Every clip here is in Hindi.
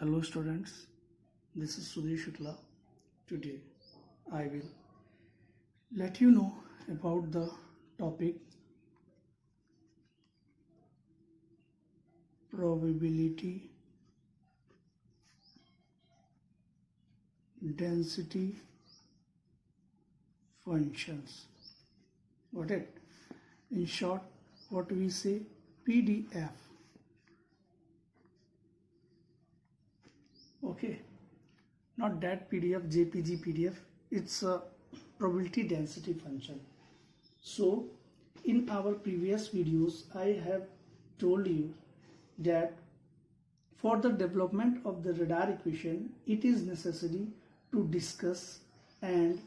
Hello students, this is Sudhir Shukla. Today I will let you know about the topic probability density functions. Got it? In short, what we say PDF. Okay, not that PDF, JPG PDF. It's a probability density function. So in our previous videos I have told you that for the development of the radar equation it is necessary to discuss and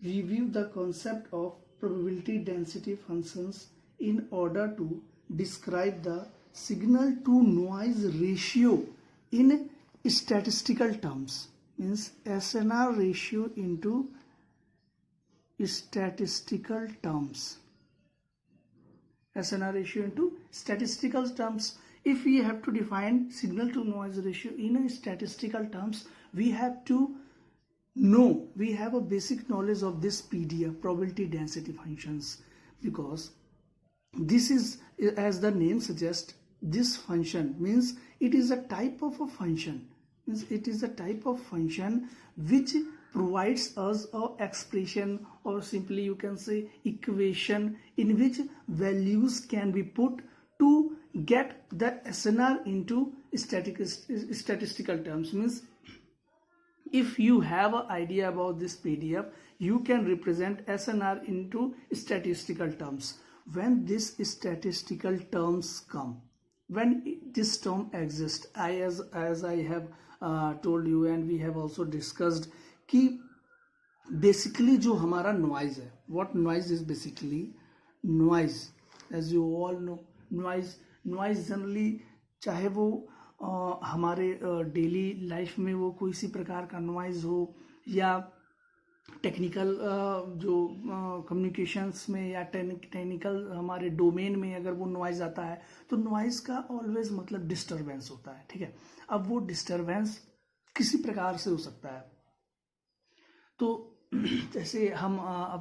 review the concept of probability density functions in order to describe the signal to noise ratio in statistical terms, means SNR ratio into statistical terms. SNR ratio into statistical terms. If we have to define signal to noise ratio in a statistical terms, we have to know, we have a basic knowledge of this PDF, probability density functions, because this is, as the name suggests, this function means it is a type of a function, means it is a type of function which provides us a expression, or simply you can say equation, in which values can be put to get the SNR into statistical terms. Means if you have an idea about this PDF, you can represent SNR into statistical terms. When this statistical terms come, when this term exists, as I have told you and we have also discussed कि basically जो हमारा noise है, what noise is basically? Noise, as you all know, noise generally चाहे वो हमारे डेली लाइफ में वो कोई सी प्रकार का नॉइज़ हो या टेक्निकल जो कम्युनिकेशंस में या टेक्निकल हमारे डोमेन में अगर वो नॉइज़ आता है तो नॉइज़ का ऑलवेज मतलब डिस्टरबेंस होता है. ठीक है, अब वो डिस्टरबेंस किसी प्रकार से हो सकता है. तो जैसे हम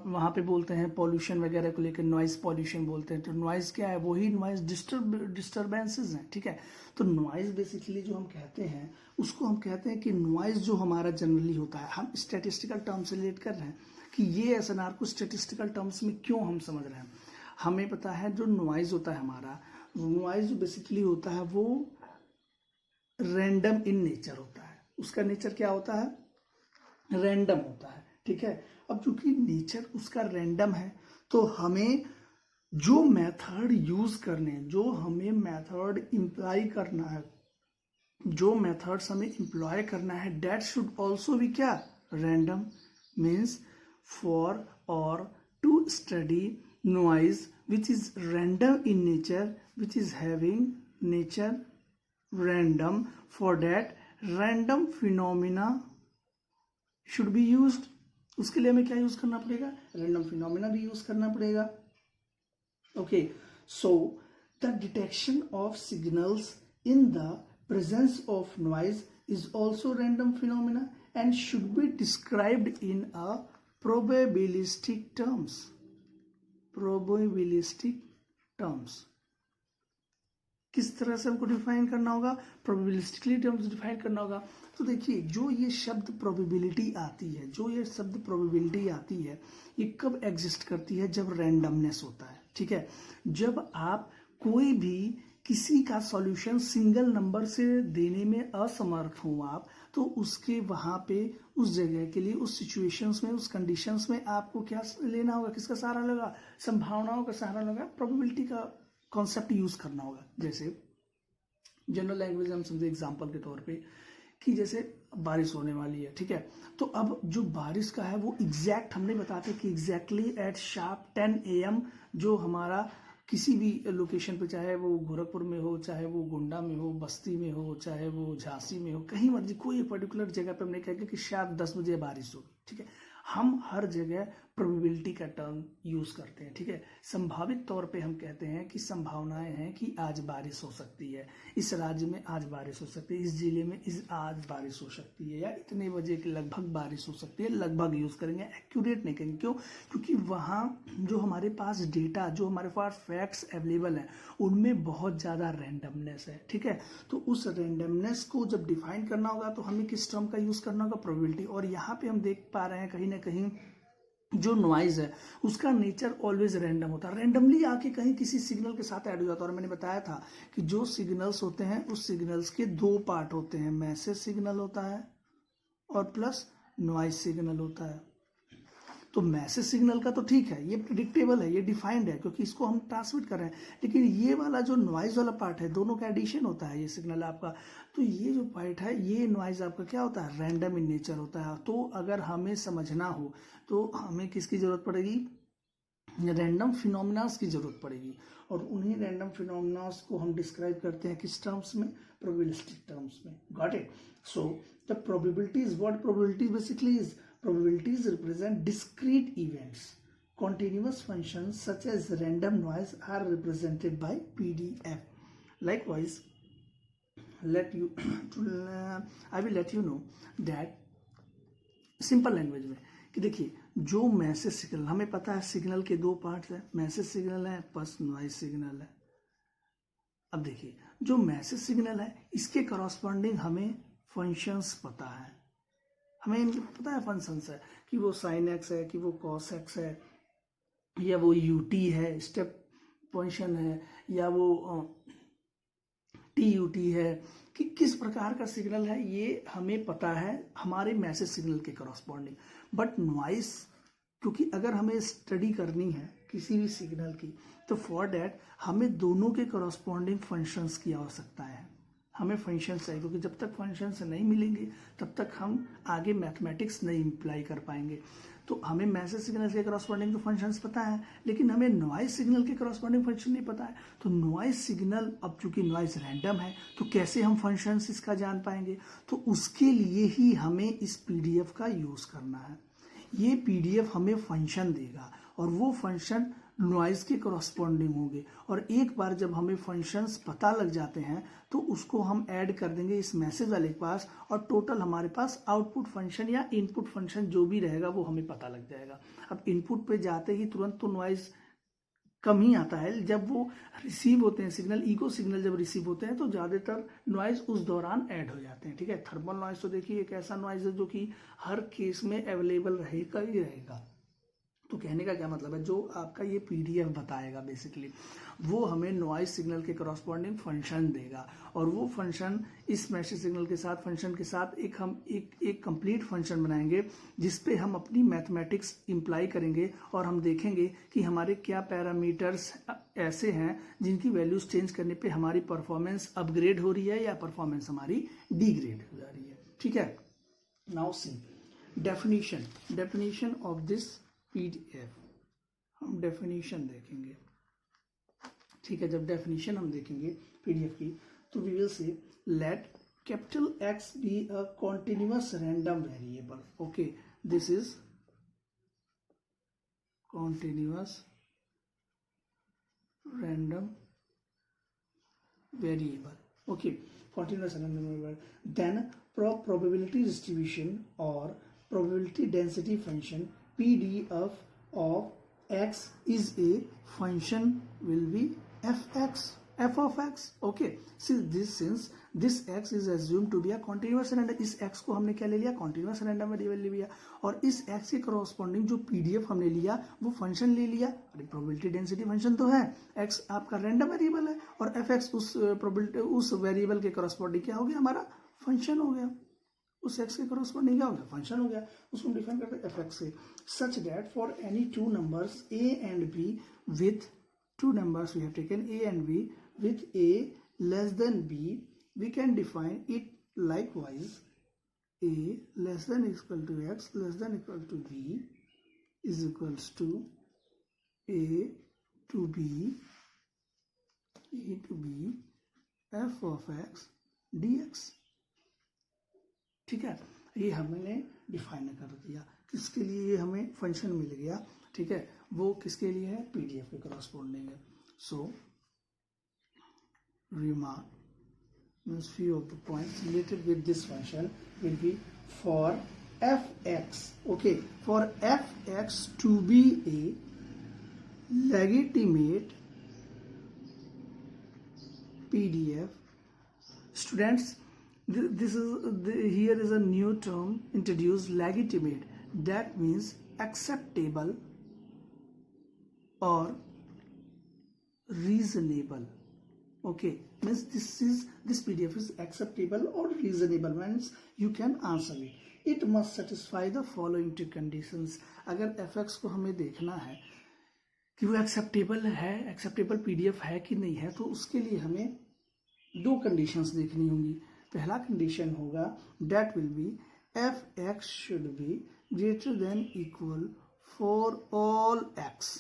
वहाँ पे बोलते हैं पॉल्यूशन वगैरह को लेकर नॉइज़ पॉल्यूशन बोलते हैं. तो नॉइज़ क्या है? वही नॉइज़ डिस्टरबेंसेस हैं. ठीक है, तो नॉइज़ बेसिकली जो हम कहते हैं उसको हम कहते हैं कि नॉइज़ जो हमारा जनरली होता है, हम स्टैटिस्टिकल टर्म से रिलेट कर रहे हैं कि ये एसएनआर को स्टैटिस्टिकल टर्म्स में क्यों हम समझ रहे हैं. हमें पता है जो नॉइज़ होता है हमारा, नॉइज़ जो बेसिकली होता है वो रैंडम इन नेचर होता है. उसका नेचर क्या होता है? रैंडम होता है. ठीक है, अब चूंकि नेचर उसका रैंडम है तो हमें जो मेथड यूज करने, जो हमें मेथड इम्प्लॉय करना है, जो मेथड्स हमें इम्प्लॉय करना है, दैट शुड ऑल्सो बी क्या? रैंडम. मीन्स फॉर और to study noise which is random in nature, which is having nature random, for that random phenomena should be used. उसके लिए हमें क्या यूज करना पड़ेगा? रैंडम फिनोमिना भी यूज करना पड़ेगा. Okay, so the detection of signals in the presence of noise is also random phenomena and should be described in a probabilistic terms. Probabilistic terms किस तरह से हमको डिफाइन करना होगा? प्रोबेबिलिस्टिकली टर्म्स डिफाइन करना होगा. तो देखिए, जो ये शब्द प्रोबेबिलिटी आती है, जो ये शब्द प्रोबेबिलिटी आती है, ये कब एग्जिस्ट करती है? जब रैंडमनेस होता है. ठीक है, जब आप कोई भी किसी का सॉल्यूशन सिंगल नंबर से देने में असमर्थ हो आप, तो उसके वहां पे उस जगह के लिए, उस सिचुएशंस में, उस कंडीशंस में आपको क्या लेना होगा? किसका सहारा लगा? संभावनाओं का सहारा लगा, प्रोबेबिलिटी का कॉन्सेप्ट यूज करना होगा. जैसे जनरल लैंग्वेज हम समझे एग्जांपल के तौर पे कि जैसे बारिश होने वाली है. ठीक है, तो अब जो बारिश का है वो एग्जैक्ट हमने बताते कि एग्जैक्टली एट शार्प 10 AM जो हमारा किसी भी लोकेशन पे, चाहे वो गोरखपुर में हो, चाहे वो गोंडा में हो, बस्ती में हो, चाहे वो झांसी में हो, कहीं मर्जी कोई पर्टिकुलर जगह पे हमने कहा कि शार्प 10 बजे बारिश होगी. ठीक है, हम हर जगह प्रोबेबिलिटी का टर्म यूज करते हैं, ठीक है। संभावित तौर पे हम कहते हैं कि संभावनाएं हैं कि आज बारिश हो सकती है, इस राज्य में आज बारिश हो सकती है, इस जिले में आज बारिश हो सकती है, या इतने बजे के लगभग बारिश हो सकती है। लगभग यूज करेंगे, एक्यूरेट नहीं करेंगे। क्यों? क्योंकि वहाँ जो हमारे पास डेटा, जो हमारे पास फैक्ट्स अवेलेबल हैं, उनमें बहुत ज़्यादा रैंडमनेस है, ठीक है। तो उस रैंडमनेस को जब डिफाइन करना होगा तो हमें किस टर्म का यूज करना होगा? प्रोबेबिलिटी। और यहाँ पे हम देख पा रहे हैं कहीं ना कहीं जो नॉइज है उसका नेचर ऑलवेज रैंडम होता है, रैंडमली आके कहीं किसी सिग्नल के साथ ऐड हो जाता है। और मैंने बताया था कि जो सिग्नल्स होते हैं उस सिग्नल्स के दो पार्ट होते हैं, मैसेज सिग्नल होता है और प्लस नॉइज सिग्नल होता है। तो मैसेज सिग्नल का तो ठीक है, ये प्रिडिक्टेबल है, ये डिफाइंड है क्योंकि इसको हम ट्रांसमिट कर रहे हैं। लेकिन ये वाला जो नॉइज वाला पार्ट है, दोनों का एडिशन होता है ये सिग्नल आपका। तो ये जो पार्ट है, ये नॉइज आपका क्या होता है? रैंडम इन नेचर होता है। तो अगर हमें समझना हो तो हमें किसकी जरूरत पड़ेगी? रैंडम फिनोमिनास की जरूरत पड़ेगी। और उन्हीं रैंडम फिनोमिनास को हम डिस्क्राइब करते हैं किस टर्म्स में? प्रोबेबिलिस्टिक टर्म्स में। Got it? So the probabilities, what probabilities basically is, probabilities represent discrete events. Continuous functions such as random noise are represented by PDF. Likewise, I will let you know that simple language में कि देखिए, जो मैसेज सिग्नल, हमें पता है सिग्नल के दो पार्ट्स हैं, मैसेज सिग्नल है प्लस नॉइज सिग्नल है। अब देखिए, जो मैसेज सिग्नल है इसके करस्पॉन्डिंग हमें फंक्शंस पता है, हमें पता है फंक्शंस है कि वो साइन एक्स है, कि वो कॉस एक्स है, या वो यूटी है, स्टेप फंक्शन है, या वो टी यूटी है, कि किस प्रकार का सिग्नल है, ये हमें पता है हमारे मैसेज सिग्नल के करस्पॉन्डिंग। बट नॉइस, क्योंकि अगर हमें स्टडी करनी है किसी भी सिग्नल की, तो फॉर डैट हमें दोनों के करस्पॉन्डिंग फंक्शंस की आवश्यकता है। हमें फंक्शंस चाहिए, क्योंकि जब तक फंक्शंस नहीं मिलेंगे तब तक हम आगे मैथमेटिक्स नहीं अप्लाई कर पाएंगे। तो हमें मैसेज सिग्नल के करस्पॉन्डिंग तो फंक्शंस पता है, लेकिन हमें नॉइज सिग्नल के करस्पॉन्डिंग फंक्शन नहीं पता है। तो नॉइज सिग्नल, अब चूंकि नॉइज रैंडम है तो कैसे हम फंक्शंस इसका जान पाएंगे? तो उसके लिए ही हमें इस पीडीएफ का यूज करना है। ये पीडीएफ हमें फंक्शन देगा और वो फंक्शन नॉइज के करस्पॉन्डिंग होंगे। और एक बार जब हमें फंक्शंस पता लग जाते हैं तो उसको हम ऐड कर देंगे इस मैसेज वाले के पास, और टोटल हमारे पास आउटपुट फंक्शन या इनपुट फंक्शन जो भी रहेगा वो हमें पता लग जाएगा। अब इनपुट पे जाते ही तुरंत तो नॉइज कम ही आता है, जब वो रिसीव होते हैं सिग्नल, ईको सिग्नल जब रिसीव होते हैं तो ज़्यादातर नॉइज उस दौरान ऐड हो जाते हैं, ठीक है। थर्मल नॉइज तो देखिए एक ऐसा नॉइज है जो कि हर केस में अवेलेबल रहेगा ही रहेगा। तो कहने का क्या मतलब है, जो आपका ये पीडीएफ बताएगा बेसिकली वो हमें नॉइज सिग्नल के करस्पॉन्डिंग फंक्शन देगा, और वो फंक्शन इस मैसेज सिग्नल के साथ, फंक्शन के साथ हम एक कंप्लीट फंक्शन बनाएंगे जिसपे हम अपनी मैथमेटिक्स इम्प्लाई करेंगे, और हम देखेंगे कि हमारे क्या पैरामीटर्स ऐसे हैं जिनकी वैल्यूज चेंज करने पे हमारी परफॉर्मेंस अपग्रेड हो रही है या परफॉर्मेंस हमारी डिग्रेड हो जा रही है, ठीक है। Now see definition of this PDF, हम डेफिनेशन देखेंगे, ठीक है। जब डेफिनेशन हम देखेंगे पीडीएफ की तो we will say let capital x be a continuous random variable. Okay, this is continuous random variable, okay, continuous random variable. Then probability distribution or probability density function PDF of x is a function will be f of x. Okay, since this x is assumed to be a continuous random, इस x को हमने क्या ले लिया? continuous random वेरिएबल ले लिया, और इस x के corresponding जो PDF हमने लिया वो फंक्शन ले लिया। अरे probability density फंक्शन तो है, x आपका रैंडम वेरिएबल है और fx उस probability उस वेरिएबल के corresponding क्या हो गया? हमारा फंक्शन हो गया। उस x के करस्पॉन्डिंग क्या हो गया? फंक्शन हो गया। उसको हम डिफाइन करते हैं fx से, such that for any two numbers a and b with two numbers we have taken a and b with a less than b, we can define it likewise a less than equal to x less than equal to b is equals to a to b f of x dx, ठीक है। ये हमने डिफाइन कर दिया किसके लिए ये हमें फंक्शन मिल गया, ठीक है, वो किसके लिए है, पीडीएफ के करस्पॉन्डिंग है. सो remark means few of the points related with this function will be for fx. Okay, for fx to be a legitimate PDF, students, this is here is a new term introduced, legitimate. That means acceptable or reasonable. Okay, means this PDF is acceptable or reasonable, means you can answer it. It must satisfy the following two conditions. अगर fx को हमें देखना है कि वो एक्सेप्टेबल है, एक्सेप्टेबल PDF है कि नहीं है, तो उसके लिए हमें दो कंडीशंस देखनी होंगी. पहला कंडीशन होगा that will be fx should be greater than equal for all x.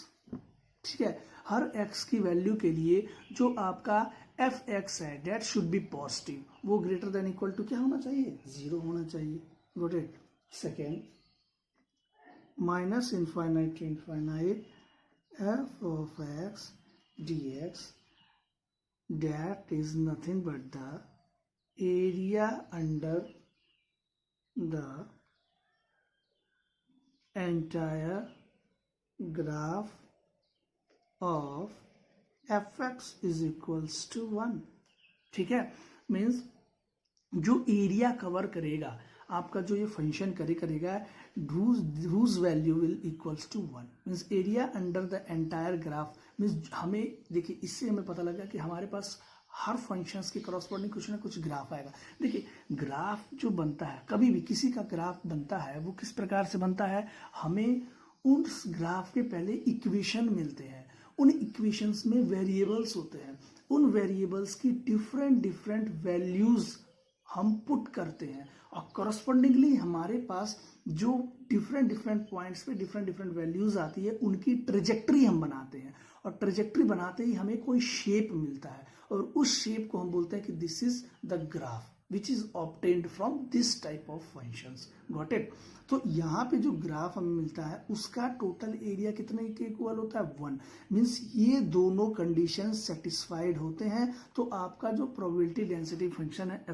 ठीक है, हर x की वैल्यू के लिए जो आपका fx है that should be पॉजिटिव, वो ग्रेटर देन इक्वल टू क्या होना चाहिए, 0 होना चाहिए. Got it. Second, minus infinite to infinite f of x dx that is nothing but the area under the entire graph of fx is equals to 1. ठीक है, मीन्स जो एरिया कवर करेगा आपका जो ये फंक्शन करेगा whose value will equals to 1, means area under the entire graph. Means हमें देखिए इससे हमें पता लगा कि हमारे पास हर फंक्शंस के करस्पॉन्डिंग कुछ ना कुछ ग्राफ आएगा. देखिए ग्राफ जो बनता है, कभी भी किसी का ग्राफ बनता है वो किस प्रकार से बनता है, हमें उस ग्राफ के पहले इक्वेशन मिलते हैं, उन इक्वेशंस में वेरिएबल्स होते हैं, उन वेरिएबल्स की डिफरेंट वैल्यूज हम पुट करते हैं और करस्पॉन्डिंगली हमारे पास जो डिफरेंट पॉइंट्स पे डिफरेंट वैल्यूज आती है उनकी ट्रेजेक्ट्री हम बनाते हैं और ट्रेजेक्ट्री बनाते ही हमें कोई शेप मिलता है और उस शेप को हम बोलते हैं कि this is the graph which is obtained from this type of functions. Got it. तो यहाँ पे जो ग्राफ हमें मिलता है उसका टोटल एरिया कितने के इक्वल होता है, 1. मीन्स ये दोनों कंडीशंस सेटिस्फाइड होते हैं तो आपका जो प्रोबेबिलिटी डेंसिटी फंक्शन है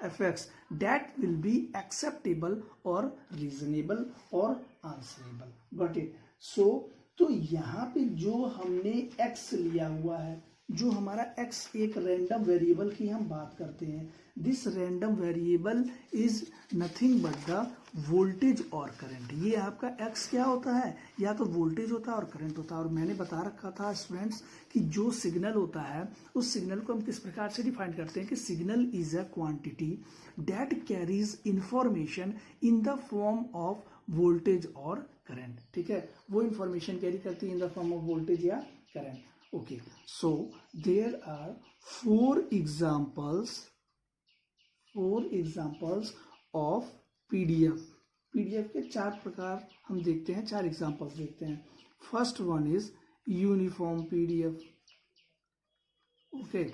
fx that will be acceptable और रीजनेबल और आंसरेबल. Got it. सो तो यहाँ पे जो हमने x लिया हुआ है, जो हमारा x एक रैंडम वेरिएबल की हम बात करते हैं, this random variable is nothing but the voltage और करंट. ये आपका x क्या होता है, या तो वोल्टेज होता है और करंट होता है. और मैंने बता रखा था स्टूडेंट्स कि जो सिग्नल होता है उस सिग्नल को हम किस प्रकार से डिफाइन करते हैं कि signal is a quantity that carries information in the form of voltage और करंट. ठीक है, वो इंफॉर्मेशन कैरी करती है in the form of voltage या current. Okay, so there are four examples of PDF. PDF के 4 प्रकार हम देखते हैं, 4 एग्जाम्पल्स देखते हैं. First one is uniform PDF. Okay,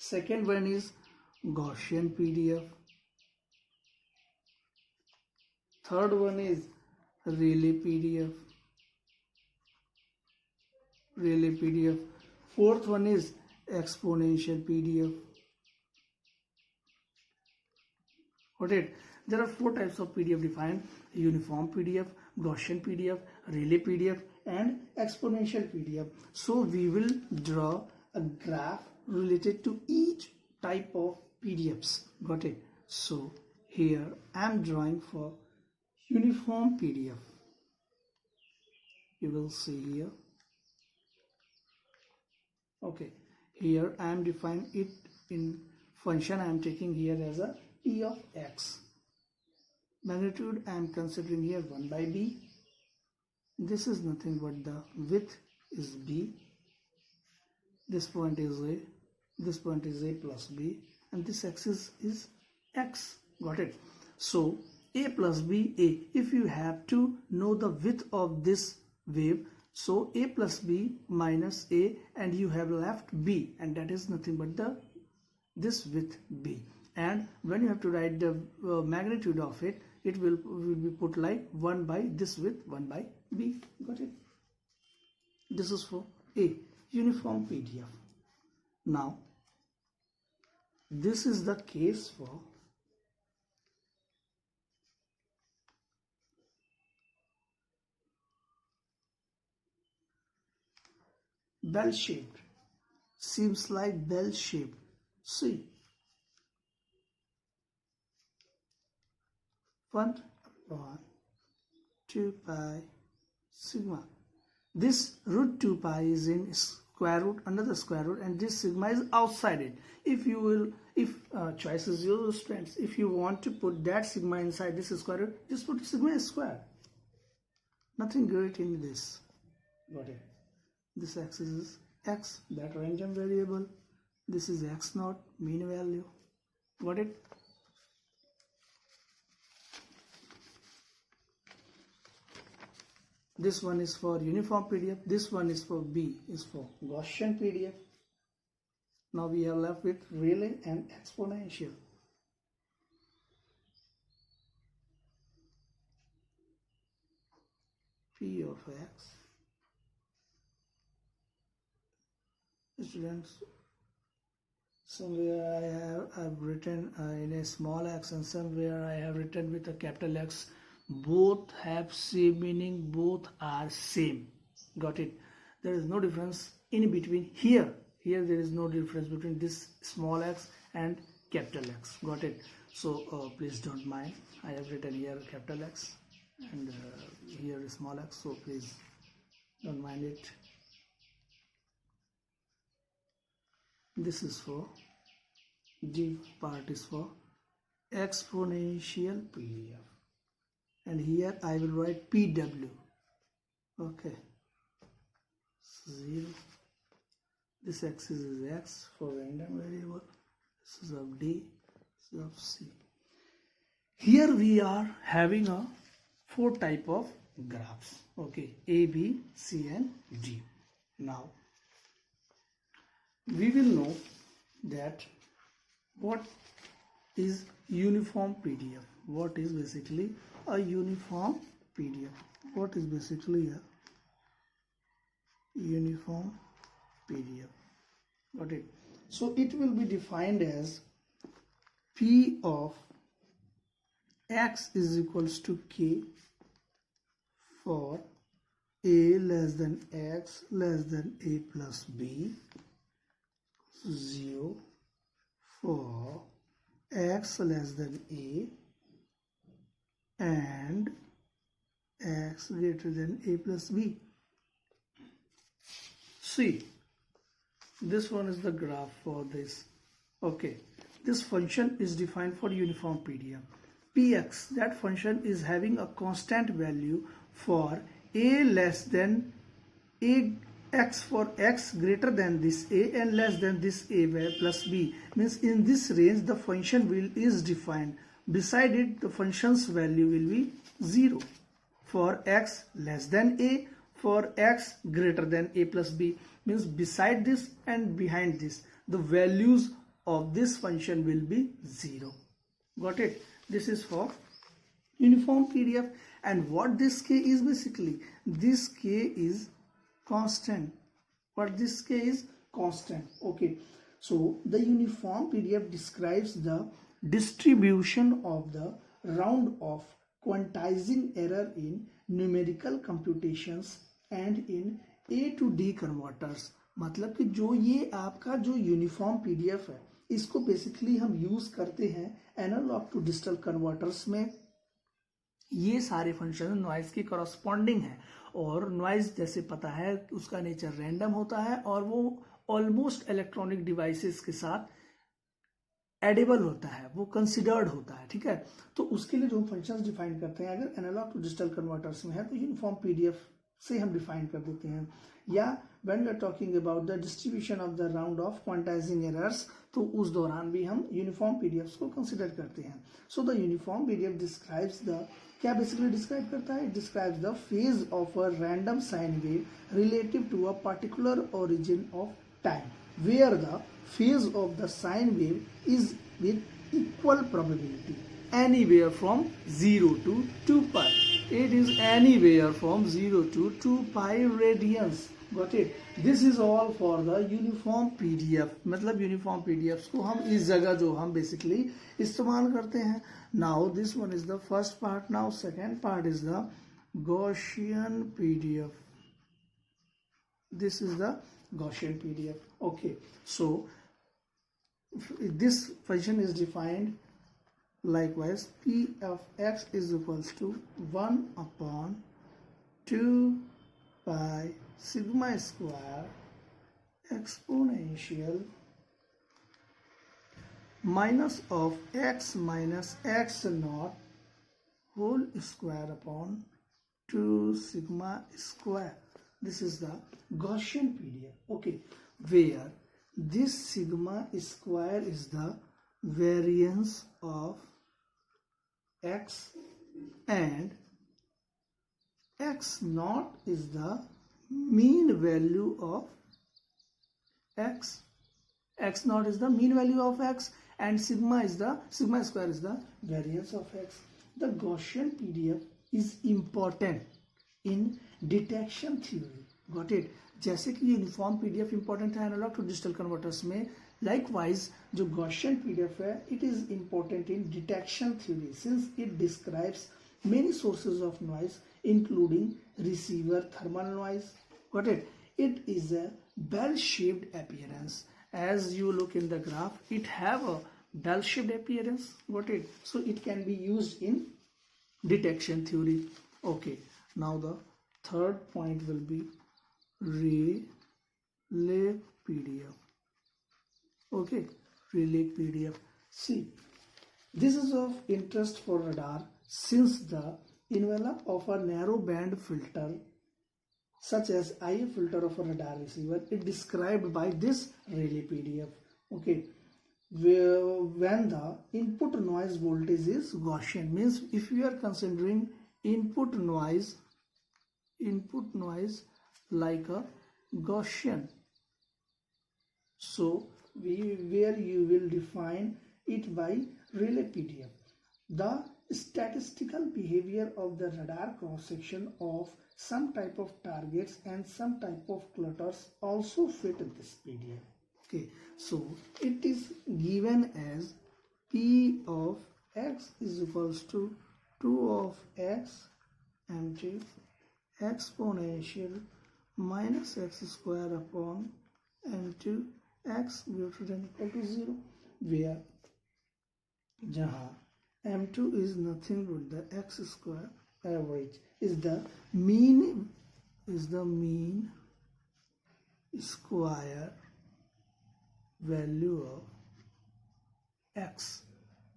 second one is Gaussian PDF. Third one is Rayleigh PDF. Fourth one is exponential PDF. Got it? There are 4 types of PDF defined: uniform PDF, Gaussian PDF, Rayleigh PDF, and exponential PDF. So we will draw a graph related to each type of PDFs. Got it? So here I am drawing for uniform PDF. You will see here. Okay, here I am defining it in function. I am taking here as a p of x. Magnitude I am considering here 1 by b. This is nothing but the width is b. This point is a. This point is a plus b, and this axis is x. Got it? So a plus b a. If you have to know the width of this wave, so a plus b minus a, and you have left b, and that is nothing but this width b. And when you have to write the magnitude of it, it will be put like 1 by this with 1 by b. Got it? This is for A, uniform PDF. Now this is the case for bell shaped. Seems like bell shaped. See, font upon 2 pi sigma. This root 2 pi is in square root, under the square root, and this sigma is outside it. If you will, if choice is yours, students, if you want to put that sigma inside this square root, just put sigma square. Nothing great in this. Got it? This axis is x, that random variable. This is x naught, mean value. Got it? This one is for uniform PDF. This one is for B, is for Gaussian PDF. Now we are left with Rayleigh and exponential. P of x. Students, somewhere I have written in a small x, and somewhere I have written with a capital X. Both have same meaning, both are same. Got it? There is no difference in between. Here there is no difference between this small x and capital X. Got it? So please don't mind, I have written here capital X and here small x, so please don't mind it. This is for D part is for exponential PDF, and here I will write PW. Okay, 0. This axis is x for random variable. This is of D, this is of C. Here we are having a 4 type of graphs. Okay, A, B, C, and D. Now we will know that what is uniform PDF. What is basically a uniform PDF? What is basically a uniform PDF? Got it? So it will be defined as P of x is equals to K for A less than x less than A plus B, 0 for x less than A and x greater than A plus B. See, this one is the graph for this. Okay, this function is defined for uniform PDF. Px, that function is having a constant value for A less than A, x for x greater than this A and less than this A plus B. Means in this range the function is defined. Beside it the function's value will be 0 for x less than A, for x greater than A plus B. Means beside this and behind this the values of this function will be 0. Got it? This is for uniform PDF. And what this K is basically? This K is constant. What this K is? Constant. Okay. So the uniform PDF describes the distribution of the round off quantizing error in numerical computations and in A to D converters. मतलब कि जो ये आपका जो यूनिफॉर्म पीडीएफ है इसको बेसिकली हम यूज करते हैं एनालॉग टू डिजिटल कन्वर्टर्स में. ये सारे फंक्शन नॉइज के कॉरस्पॉन्डिंग है और नॉइज जैसे पता है उसका नेचर रैंडम होता है और वो ऑलमोस्ट इलेक्ट्रॉनिक डिवाइसेस के साथ एडेबल होता है, वो कंसिडर्ड होता है. ठीक है, तो उसके लिए जो हम फंक्शंस डिफाइन करते हैं अगर एनालॉग टू डिजिटल कन्वर्टर्स में है तो यूनिफॉर्म पीडीएफ से हम डिफाइन कर देते हैं. या when we are talking about the distribution of the round off quantising errors तो उस दौरान भी हम यूनिफॉर्म पीडीएफ को कंसिडर करते हैं. So the uniform PDF describes the, क्या बेसिकली डिस्क्राइब करता है? Describes the phase of a random sine wave relative to a particular origin of time where the phase of the sine wave is with equal probability. anywhere from 0 to 2 pi. It is anywhere from 0 to 2 pi radians. Got it? This is all for the uniform PDF. मतलब uniform PDFs को हम इस जगह जो हम basically इस्तेमाल करते हैं. Now this one is the first part. Now second part is the Gaussian PDF. This is the Gaussian PDF. Okay, so this function is defined likewise. P of x is equals to 1 upon 2 pi sigma square exponential minus of x minus x naught whole square upon 2 sigma square. This is the Gaussian PDF. Okay, where this sigma square is the variance of x and x naught is the mean value of x. X naught is the mean value of x and sigma square is the variance of x. The Gaussian PDF is important in detection theory. Got it? जैसे कि यूनिफॉर्म पीडीएफ इंपॉर्टेंट है एनालॉग टू डिजिटल कन्वर्टर्स में, लाइकवाइज जो गॉसियन पीडीएफ है it is important in detection theory since it describes many sources of noise including receiver thermal noise. Got it? It is a bell-shaped appearance. As you look in the graph, it have a bell-shaped appearance. Got it? So it can be used in detection theory. Okay, now the third point will be relay PDF. Okay, relay PDF. See, this is of interest for radar since the envelope of a narrow band filter such as IF filter of a radar receiver is described by this relay PDF. Okay, when the input noise voltage is Gaussian, means if we are considering input noise like a Gaussian, so where you will define it by relay PDF. The statistical behavior of the radar cross section of some type of targets and some type of clutters also fit in this PDF. Okay, so it is given as P of x is equals to 2 of x into exponential minus x square upon into x greater than equal to 0, where जहाँ m2 is nothing but the x square average is the mean square value of x.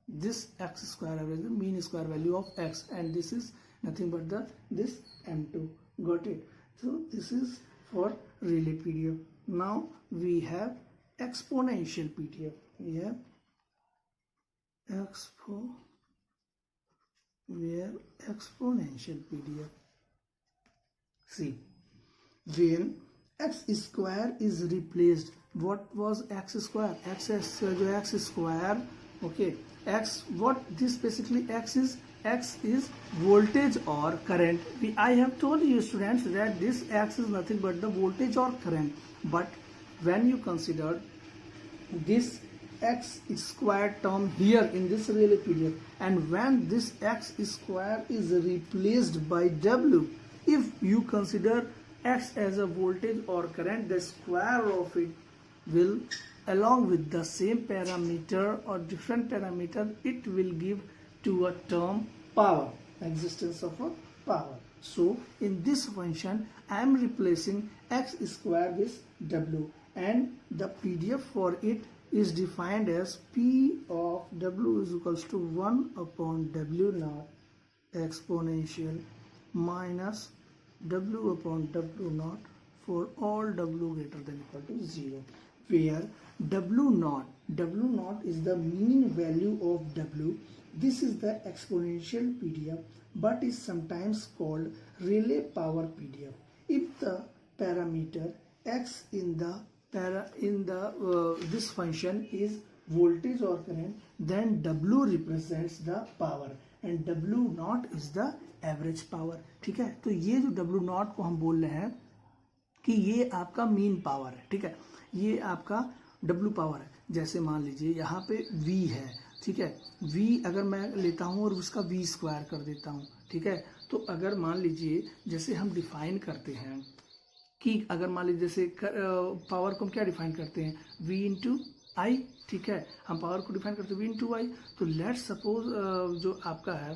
This x square average is the mean square value of x and this is nothing but this m2. Got it? So this is for relay PDF. Now we have exponential PDF. We have exponential PDF. See, when x square is replaced, what was x square? X square. Okay, x, what this basically x is voltage or current. I have told you students that this x is nothing but the voltage or current, but when you consider this x square term here in this relay PDF and when this x square is replaced by w, if you consider x as a voltage or current, the square of it will, along with the same parameter or different parameter, it will give to a term power, existence of a power. So in this function I am replacing x square with w and the PDF for it is defined as P of w is equals to 1 upon w naught exponential minus w upon w naught for all w greater than equal to 0, where w naught is the mean value of w. This is the exponential PDF but is sometimes called relay power PDF. If the parameter x in this function is voltage or current, then W represents the power and W naught is the average power. ठीक है, तो ये जो W naught को हम बोल रहे हैं कि ये आपका मीन पावर है. ठीक है, ये आपका W पावर है. जैसे मान लीजिए यहाँ पे V है. ठीक है, V अगर मैं लेता हूँ और उसका V स्क्वायर कर देता हूँ. ठीक है, तो अगर मान लीजिए जैसे हम डिफाइन करते हैं कि अगर मान लीजिए जैसे पावर को हम क्या डिफाइन करते हैं, V इंटू आई. ठीक है, हम पावर को डिफाइन करते हैं V इंटू आई. तो लेट्स सपोज जो आपका है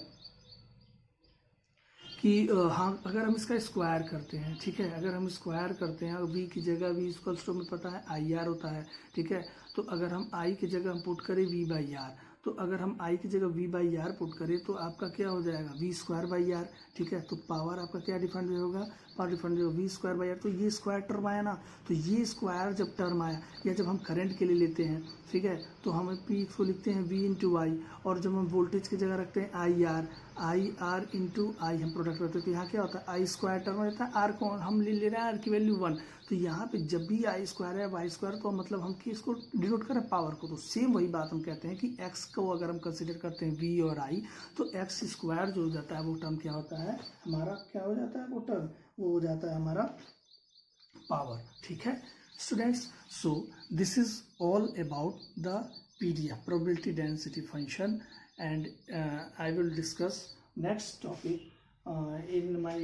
कि हाँ अगर हम इसका स्क्वायर करते हैं. ठीक है, अगर हम स्क्वायर करते हैं और V की जगह V इक्वल्स टू हमें पता है IR होता है. ठीक है, तो अगर हम I की जगह हम पुट करें V बाई आर, तो अगर हम I की जगह V बाई आर पुट करें तो आपका क्या हो जाएगा V स्क्वायर बाई आर. ठीक है, तो पावर आपका क्या डिफाइंड होगा, पावर डिफाइंड होगा V स्क्वायर बाई आर. तो ये स्क्वायर टर्म आया ना, तो ये स्क्वायर जब टर्म आया या जब हम करंट के लिए लेते हैं, ठीक है, तो हम P को लिखते हैं V इंटू आई, और जब हम वोल्टेज की जगह रखते हैं आई आर इंटू आई हम प्रोडक्ट करते हैं, तो यहाँ क्या होता है आई स्क्वायर टर्म रहता है, आर को हम ले रहे हैं आर की वैल्यू 1. तो यहाँ पे जब भी आई स्क्वायर है वाई स्क्वायर, तो मतलब हम किसको डिनोट करें, पावर को. तो सेम वही बात हम कहते हैं कि एक्स को अगर हम कंसिडर करते हैं वी और आई, तो एक्स स्क्वायर जो हो जाता है वो टर्म क्या होता है हमारा, क्या हो जाता है वो टर्म, वो हो जाता है हमारा पावर. ठीक है students, so this is all about the PDF, probability density function, and I will discuss next topic in my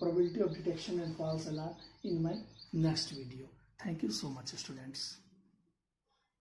probability of detection and false alarm in my next video. Thank you so much students.